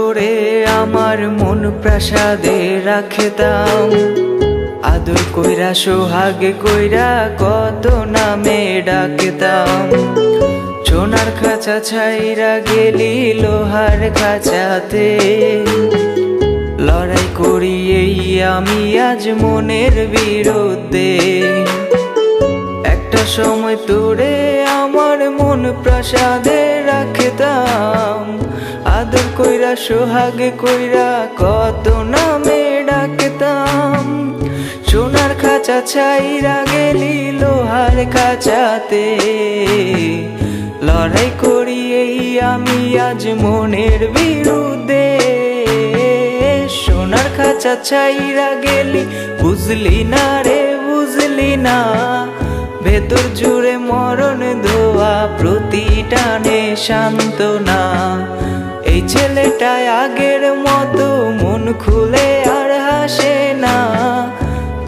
তোরে আমার মন প্রাসাদে রাখতাম, আদর কইরা সোহাগে কইরা কত নামে ডাকতাম। সোনার খাঁচা ছাইরা গেলি লোহার খাঁচাতে, লড়াই করি এই আমি আজ মনের বিরুদ্ধে। একটা সময় তোরে আমার মন প্রাসাদে রাখতাম, আদর কইরা সোহাগে কইরা কত নামে ডাকতাম। সোনার খাঁচা ছাইরা গেলি লোহার খাঁচাতে, লড়াই করি এই আমি আজ মনের বিরুদ্ধে। সোনার খাঁচা ছাইরা গেলি বুঝলি না রে বুঝলি না, ভেতর জুড়ে মরণ ধোয়া প্রতিটানে সান্ত্বনা। এই ছেলেটা আগের মতো মন খুলে আর হাসে না,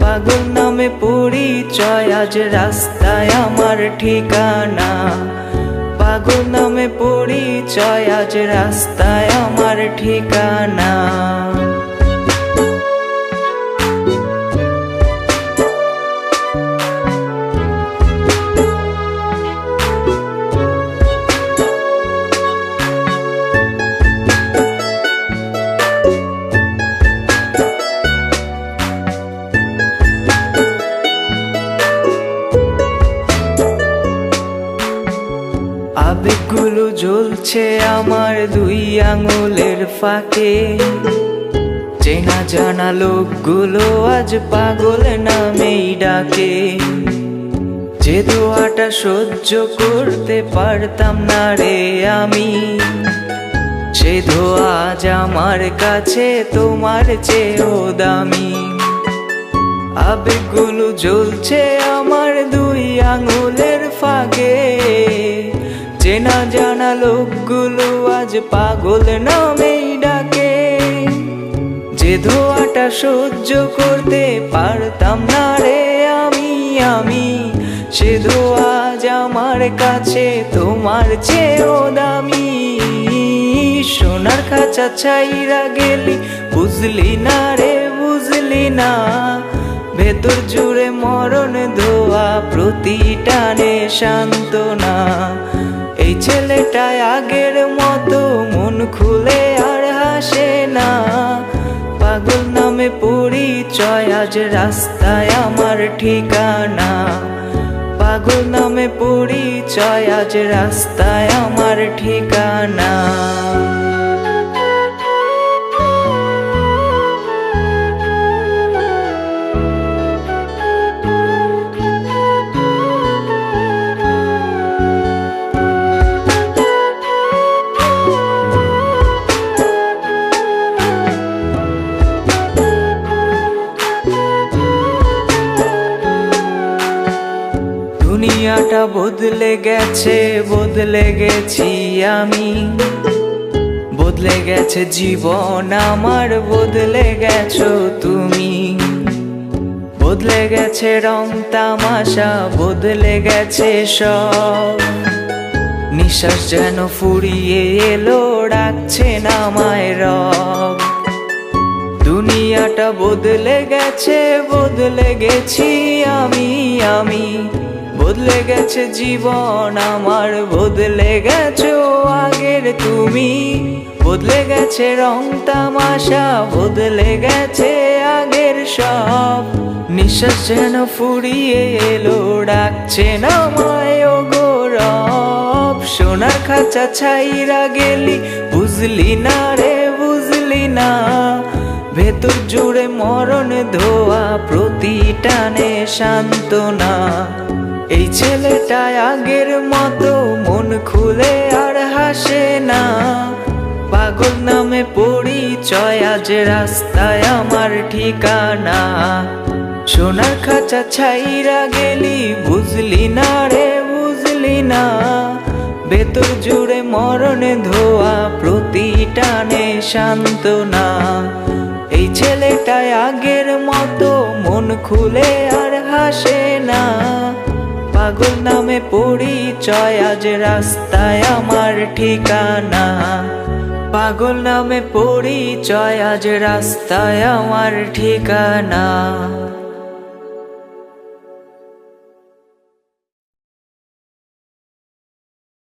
পাগল নামে পরিচয় আজ রাস্তায় আমার ঠিকানা। পাগল নামে পরিচয় আজ রাস্তায় আমার ঠিকানা। আবেগগুলো জ্বলছে আমার দুই আঙুলের ফাঁকে, চেনা জানা লোকগুলো আজ পাগল নামেই ডাকে। যে দোয়াটা সহ্য করতে পারতাম না রে আমি, সে দোয়া আজ আমার কাছে তোমার চেয়েও দামি। আবেগগুলো জ্বলছে আমার দুই আঙুলের ফাঁকে, চেনা জানা লোকগুলো আজ পাগল নামেই ডাকে। যে ধোয়াটা সহ্য করতে পারতাম না রে আমি, সে ধোয়া আজ আমার কাছে তোমার চেয়েও দামি। সোনার খাঁচা ছাইরা গেলি বুঝলি না রে বুঝলি না, ভেতর জুড়ে মরণ ধোয়া প্রতিটানে সান্ত্বনা। এই ছেলেটা আগের মতো মন খুলে আর হাসে না, পাগল নামে পরিচয় আজ রাস্তায় আমার ঠিকানা। পাগল নামে পরিচয় আজ রাস্তায় আমার ঠিকানা। দুনিয়াটা বদলে গেছে বদলে গেছি আমি, বদলে গেছে জীবন আমার বদলে গেছো তুমি। বদলে গেছে রং তামাশা বদলে গেছে সব, নিঃশ্বাস যেন ফুরিয়ে এলো ডাকছে না আমায় রব। দুনিয়াটা বদলে গেছে বদলে গেছি আমি, বদলে গেছে জীবন আমার বদলে গেছো আগের তুমি। বদলে গেছে রং তামাশা বদলে গেছে আগের সব, নিঃশ্বাস যেন ফুরিয়ে এলো ডাকছে না আমায় ওগো রব। সোনার খাঁচা ছাইরা গেলি বুঝলি না রে বুঝলি না, ভেতর জুড়ে মরণ ধোয়া প্রতিটানে সান্ত্বনা। এই ছেলেটা আগের মতো মন খুলে আর হাসে না, পাগল নামে পরিচয় আজ রাস্তায় আমার ঠিকানা। সোনার খাঁচা ছাইরা গেলি বুঝলি না রে বুঝলি না, ভেতর জুড়ে মরণ ধোয়া প্রতিটানে সান্ত্বনা। এই ছেলেটা আগের মতো মন খুলে আর হাসে না, পাগল নামে পরিচয় আজ রাস্তায় আমার ঠিকানা। পাগল নামে পরিচয়, আজ রাস্তায় আমার ঠিকানা।